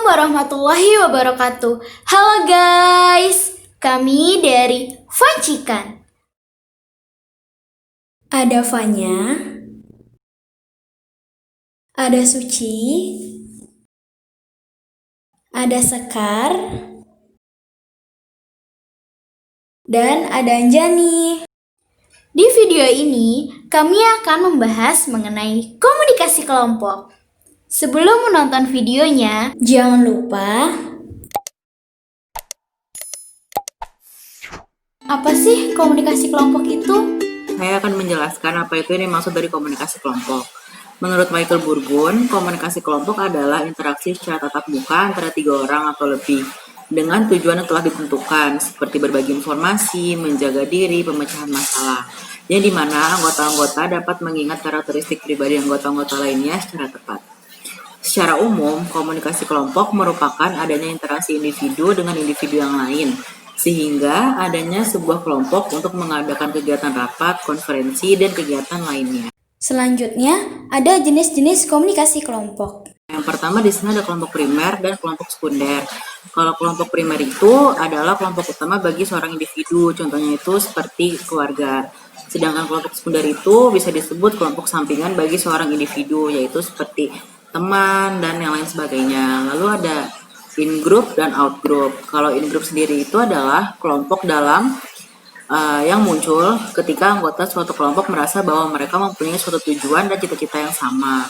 warahmatullahi wabarakatuh. Halo guys, kami dari Fancikan. Ada Fanya, ada Suci, ada Sekar, dan ada Anjani. Di video ini, kami akan membahas mengenai komunikasi kelompok. Sebelum menonton videonya, jangan lupa apa sih komunikasi kelompok itu? Saya akan menjelaskan apa itu yang dimaksud dari komunikasi kelompok. Menurut Michael Burgun, komunikasi kelompok adalah interaksi secara tatap muka antara 3 orang atau lebih dengan tujuan yang telah ditentukan, seperti berbagi informasi, menjaga diri, pemecahan masalah, yang dimana anggota-anggota dapat mengingat karakteristik pribadi anggota-anggota lainnya secara tepat. Secara umum, komunikasi kelompok merupakan adanya interaksi individu dengan individu yang lain, sehingga adanya sebuah kelompok untuk mengadakan kegiatan rapat, konferensi, dan kegiatan lainnya. Selanjutnya, ada jenis-jenis komunikasi kelompok. Yang pertama di sini ada kelompok primer dan kelompok sekunder. Kalau kelompok primer itu adalah kelompok utama bagi seorang individu, contohnya itu seperti keluarga. Sedangkan kelompok sekunder itu bisa disebut kelompok sampingan bagi seorang individu, yaitu seperti teman dan yang lain sebagainya. Lalu ada in group dan out group. Kalau in group sendiri itu adalah kelompok dalam yang muncul ketika anggota suatu kelompok merasa bahwa mereka mempunyai suatu tujuan dan cita-cita yang sama.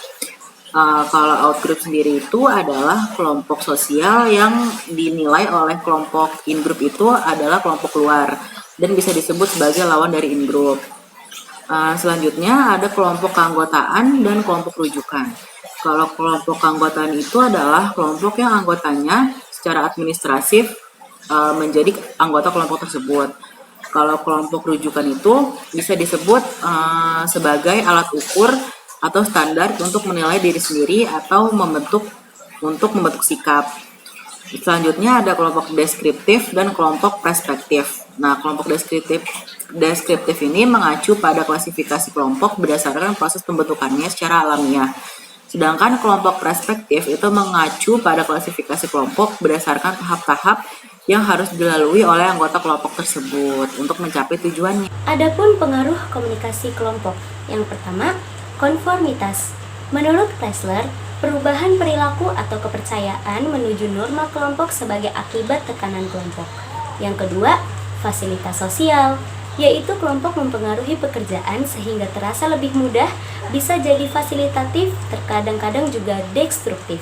Kalau out group sendiri itu adalah kelompok sosial yang dinilai oleh kelompok in group itu adalah kelompok luar dan bisa disebut sebagai lawan dari in group. Selanjutnya ada kelompok keanggotaan dan kelompok rujukan. Kalau kelompok keanggotaan itu adalah kelompok yang anggotanya secara administratif menjadi anggota kelompok tersebut. Kalau kelompok rujukan itu bisa disebut sebagai alat ukur atau standar untuk menilai diri sendiri atau membentuk sikap. Selanjutnya ada kelompok deskriptif dan kelompok perspektif. Nah, kelompok deskriptif ini mengacu pada klasifikasi kelompok berdasarkan proses pembentukannya secara alamiah. Sedangkan kelompok perspektif itu mengacu pada klasifikasi kelompok berdasarkan tahap-tahap yang harus dilalui oleh anggota kelompok tersebut untuk mencapai tujuannya. Adapun pengaruh komunikasi kelompok. Yang pertama, konformitas. Menurut Klesler, perubahan perilaku atau kepercayaan menuju norma kelompok sebagai akibat tekanan kelompok. Yang kedua, fasilitas sosial, yaitu kelompok mempengaruhi pekerjaan sehingga terasa lebih mudah, bisa jadi fasilitatif, terkadang-kadang juga destruktif.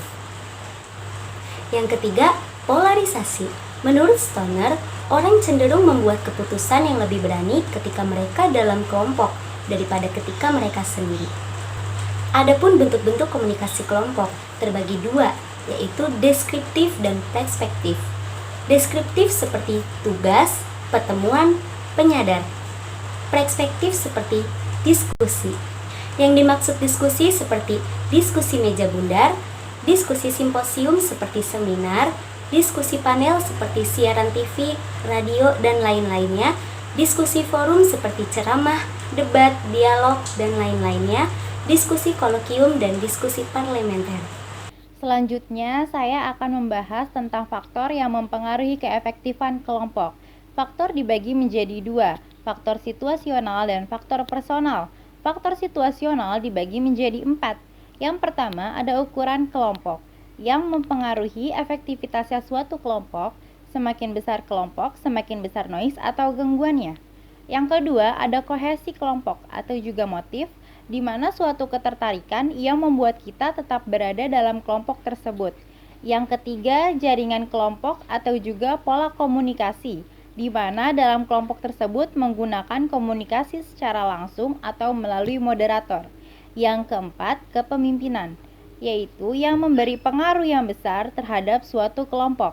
Yang ketiga, polarisasi. Menurut Stoner, orang cenderung membuat keputusan yang lebih berani ketika mereka dalam kelompok daripada ketika mereka sendiri. Adapun bentuk-bentuk komunikasi kelompok terbagi dua, yaitu deskriptif dan perspektif. Deskriptif seperti tugas, pertemuan, penyadar. Perspektif seperti diskusi. Yang dimaksud diskusi seperti diskusi meja bundar, diskusi simposium seperti seminar, diskusi panel seperti siaran TV, radio, dan lain-lainnya, diskusi forum seperti ceramah, debat, dialog, dan lain-lainnya, diskusi kolokium, dan diskusi parlementer. Selanjutnya, saya akan membahas tentang faktor yang mempengaruhi keefektifan kelompok. Faktor dibagi menjadi dua, faktor situasional dan faktor personal. Faktor situasional dibagi menjadi 4. Yang pertama, ada ukuran kelompok yang mempengaruhi efektivitasnya suatu kelompok. Semakin besar kelompok, semakin besar noise atau gangguannya. Yang kedua, ada kohesi kelompok atau juga motif, di mana suatu ketertarikan yang membuat kita tetap berada dalam kelompok tersebut. Yang ketiga, jaringan kelompok atau juga pola komunikasi, di mana dalam kelompok tersebut menggunakan komunikasi secara langsung atau melalui moderator. Yang keempat, kepemimpinan, yaitu yang memberi pengaruh yang besar terhadap suatu kelompok.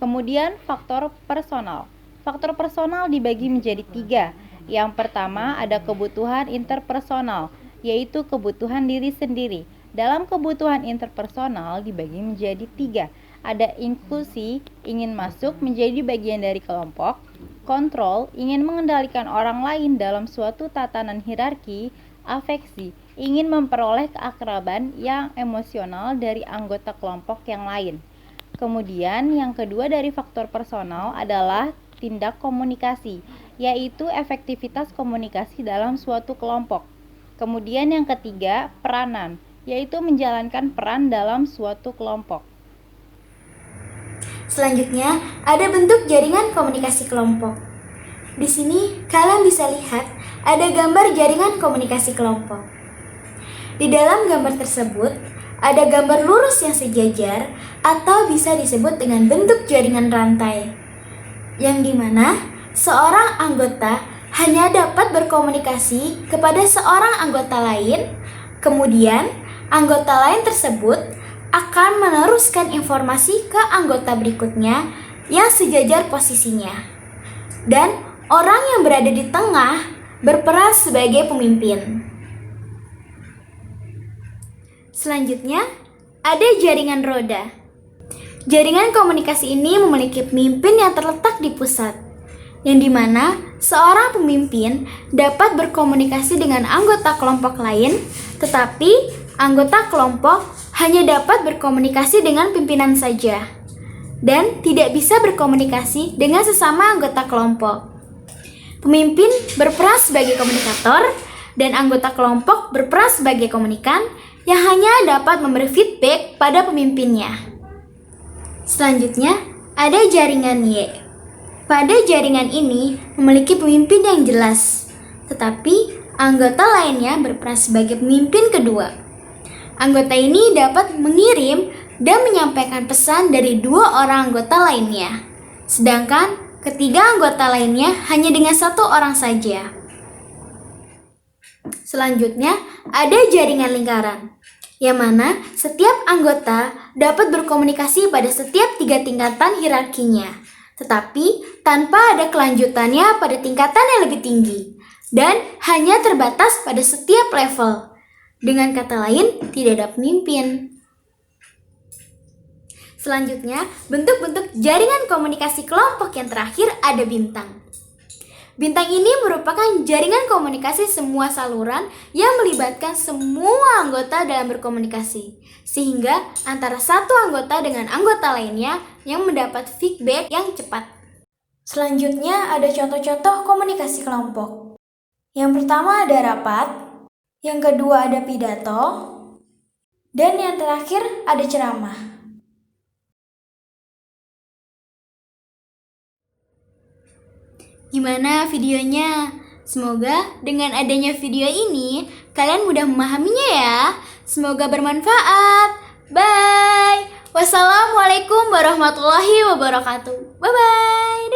Kemudian faktor personal. Faktor personal dibagi menjadi 3. Yang pertama ada kebutuhan interpersonal, yaitu kebutuhan diri sendiri. Dalam kebutuhan interpersonal dibagi menjadi 3. Ada inklusi, ingin masuk menjadi bagian dari kelompok. Kontrol, ingin mengendalikan orang lain dalam suatu tatanan hierarki. Afeksi, ingin memperoleh keakraban yang emosional dari anggota kelompok yang lain. Kemudian yang kedua dari faktor personal adalah tindak komunikasi, yaitu efektivitas komunikasi dalam suatu kelompok. Kemudian yang ketiga, peranan, yaitu menjalankan peran dalam suatu kelompok. Selanjutnya, ada bentuk jaringan komunikasi kelompok. Di sini, kalian bisa lihat ada gambar jaringan komunikasi kelompok. Di dalam gambar tersebut, ada gambar lurus yang sejajar atau bisa disebut dengan bentuk jaringan rantai, yang dimana seorang anggota hanya dapat berkomunikasi kepada seorang anggota lain, kemudian anggota lain tersebut akan meneruskan informasi ke anggota berikutnya yang sejajar posisinya. Dan orang yang berada di tengah berperan sebagai pemimpin. Selanjutnya, ada jaringan roda. Jaringan komunikasi ini memiliki pemimpin yang terletak di pusat, yang dimana seorang pemimpin dapat berkomunikasi dengan anggota kelompok lain, tetapi anggota kelompok hanya dapat berkomunikasi dengan pimpinan saja, dan tidak bisa berkomunikasi dengan sesama anggota kelompok. Pemimpin berperan sebagai komunikator, dan anggota kelompok berperan sebagai komunikan yang hanya dapat memberi feedback pada pemimpinnya. Selanjutnya, ada jaringan Y. Pada jaringan ini memiliki pemimpin yang jelas, tetapi anggota lainnya berperan sebagai pemimpin kedua. Anggota ini dapat mengirim dan menyampaikan pesan dari dua orang anggota lainnya, sedangkan ketiga anggota lainnya hanya dengan satu orang saja. Selanjutnya, ada jaringan lingkaran, yang mana setiap anggota dapat berkomunikasi pada setiap 3 tingkatan hierarkinya, tetapi tanpa ada kelanjutannya pada tingkatan yang lebih tinggi, dan hanya terbatas pada setiap level. Dengan kata lain, tidak ada pemimpin. Selanjutnya, bentuk-bentuk jaringan komunikasi kelompok yang terakhir ada bintang. Bintang ini merupakan jaringan komunikasi semua saluran yang melibatkan semua anggota dalam berkomunikasi, sehingga antara satu anggota dengan anggota lainnya yang mendapat feedback yang cepat. Selanjutnya ada contoh-contoh komunikasi kelompok. Yang pertama ada rapat, yang kedua ada pidato, dan yang terakhir ada ceramah. Gimana videonya? Semoga dengan adanya video ini kalian mudah memahaminya ya. Semoga bermanfaat. Bye. Wassalamualaikum warahmatullahi wabarakatuh. Bye bye.